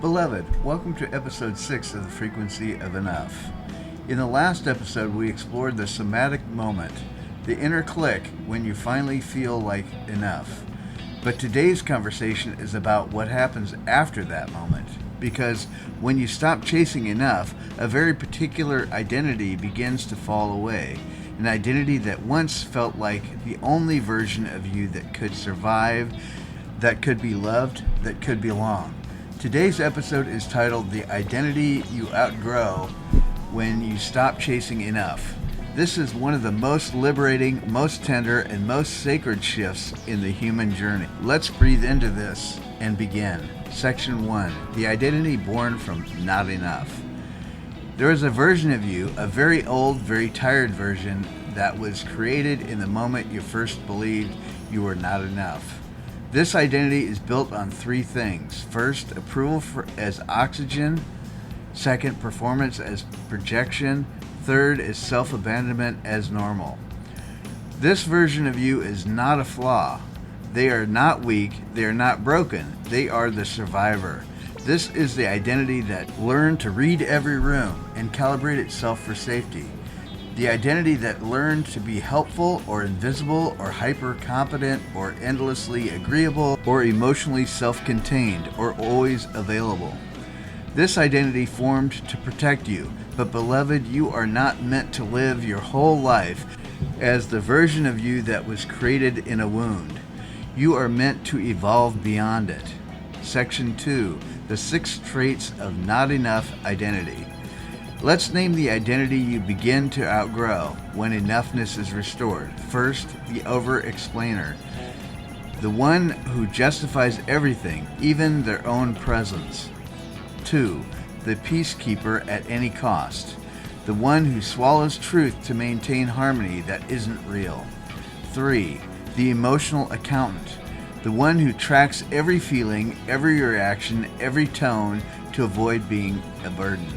Beloved, welcome to episode 6 of the Frequency of Enough. In the last episode, we explored the somatic moment, the inner click when you finally feel like enough. But today's conversation is about what happens after that moment. Because when you stop chasing enough, a very particular identity begins to fall away. An identity that once felt like the only version of you that could survive, that could be loved, that could belong. Today's episode is titled The Identity You Outgrow When You Stop Chasing Enough. This is one of the most liberating, most tender, and most sacred shifts in the human journey. Let's breathe into this and begin. Section 1. The Identity Born from Not Enough. There is a version of you, a very old, very tired version, that was created in the moment you first believed you were not enough. This identity is built on three things. First, approval as oxygen. Second, performance as projection. Third is self-abandonment as normal. This version of you is not a flaw. They are not weak. They are not broken. They are the survivor. This is the identity that learned to read every room and calibrate itself for safety. The identity that learned to be helpful or invisible or hyper-competent or endlessly agreeable or emotionally self-contained or always available. This identity formed to protect you, but beloved, you are not meant to live your whole life as the version of you that was created in a wound. You are meant to evolve beyond it. Section 2. The 6 traits of not enough identity. Let's name the identity you begin to outgrow when enoughness is restored. First, the over-explainer. The one who justifies everything, even their own presence. 2. The peacekeeper at any cost. The one who swallows truth to maintain harmony that isn't real. 3. The emotional accountant. The one who tracks every feeling, every reaction, every tone to avoid being a burden.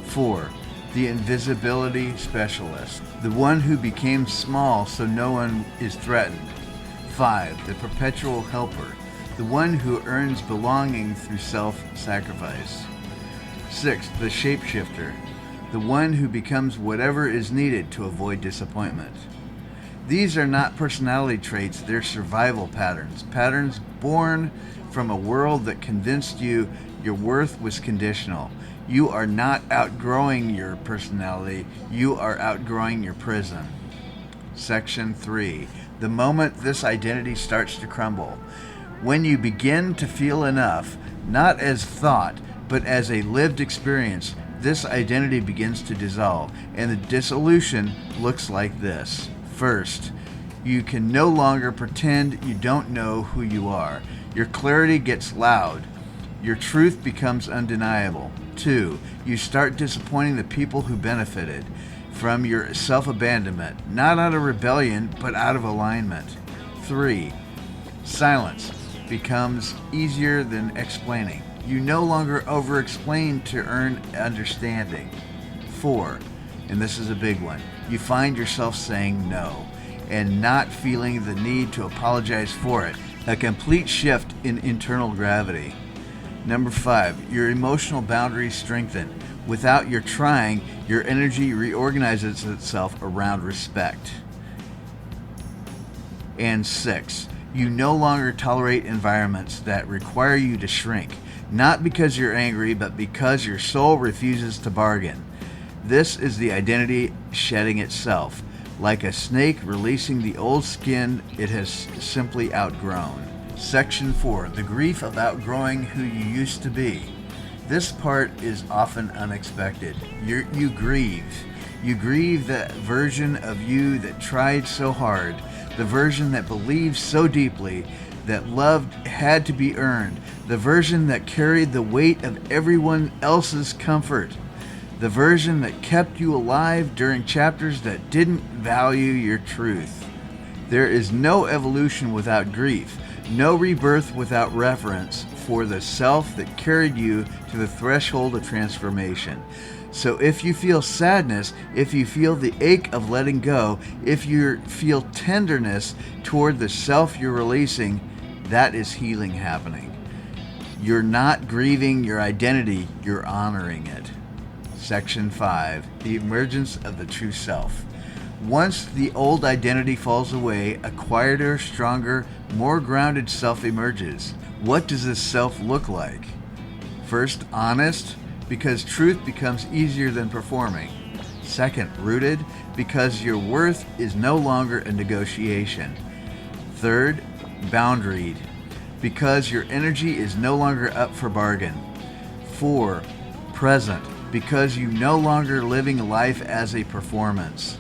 4. The invisibility specialist. The one who became small so no one is threatened. 5. The perpetual helper. The one who earns belonging through self-sacrifice. 6. The shapeshifter. The one who becomes whatever is needed to avoid disappointment. These are not personality traits, they're survival patterns. Patterns born from a world that convinced you your worth was conditional. You are not outgrowing your personality, you are outgrowing your prison. Section 3. The moment this identity starts to crumble. When you begin to feel enough, not as thought, but as a lived experience, this identity begins to dissolve, and the dissolution looks like this. First, you can no longer pretend you don't know who you are. Your clarity gets loud. Your truth becomes undeniable. 2. You start disappointing the people who benefited from your self-abandonment, not out of rebellion, but out of alignment. 3. Silence becomes easier than explaining. You no longer over-explain to earn understanding. 4. And this is a big one. You find yourself saying no and not feeling the need to apologize for it. A complete shift in internal gravity. Number 5, your emotional boundaries strengthen. Without your trying, your energy reorganizes itself around respect. And 6, you no longer tolerate environments that require you to shrink, not because you're angry, but because your soul refuses to bargain. This is the identity shedding itself. Like a snake releasing the old skin it has simply outgrown. Section 4. The grief of outgrowing who you used to be. This part is often unexpected. You grieve. You grieve that version of you that tried so hard, the version that believed so deeply, that love had to be earned, the version that carried the weight of everyone else's comfort, the version that kept you alive during chapters that didn't value your truth. There is no evolution without grief, no rebirth without reverence for the self that carried you to the threshold of transformation. So if you feel sadness, if you feel the ache of letting go, if you feel tenderness toward the self you're releasing, that is healing happening. You're not grieving your identity, you're honoring it. Section 5. The emergence of the true self. Once the old identity falls away, a quieter, stronger, more grounded self emerges. What does this self look like? First, honest, because truth becomes easier than performing. Second, rooted, because your worth is no longer a negotiation. Third, boundaried, because your energy is no longer up for bargain. 4, present, because you no longer living life as a performance.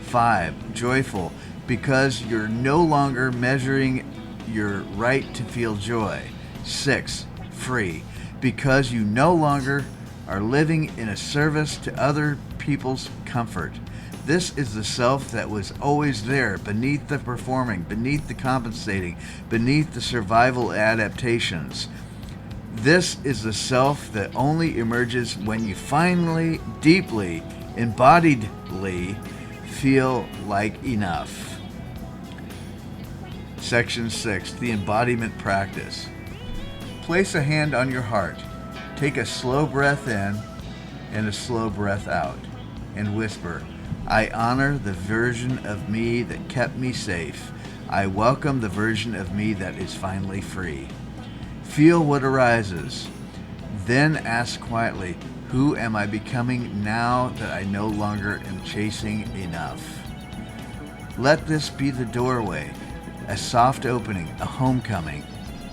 5, joyful, because you're no longer measuring your right to feel joy. 6, free, because you no longer are living in a service to other people's comfort. This is the self that was always there, beneath the performing, beneath the compensating, beneath the survival adaptations. This is the self that only emerges when you finally, deeply, embodiedly feel like enough. Section 6. The embodiment practice. Place a hand on your heart. Take a slow breath in and a slow breath out, and whisper, I honor the version of me that kept me safe. I welcome the version of me that is finally free. Feel what arises. Then ask quietly, who am I becoming now that I no longer am chasing enough? Let this be the doorway, a soft opening, a homecoming.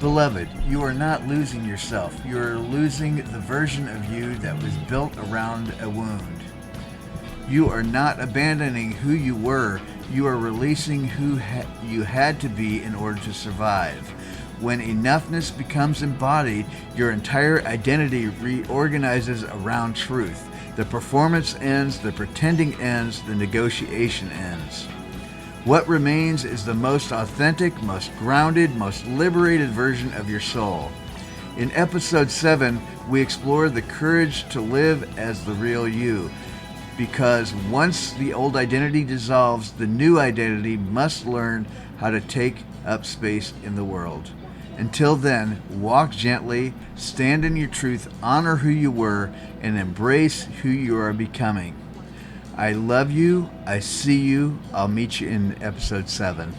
Beloved, you are not losing yourself. You are losing the version of you that was built around a wound. You are not abandoning who you were. You are releasing who you had to be in order to survive. When enoughness becomes embodied, your entire identity reorganizes around truth. The performance ends, the pretending ends, the negotiation ends. What remains is the most authentic, most grounded, most liberated version of your soul. In episode 7, we explore the courage to live as the real you. Because once the old identity dissolves, the new identity must learn how to take up space in the world. Until then, walk gently, stand in your truth, honor who you were, and embrace who you are becoming. I love you. I see you. I'll meet you in episode 7.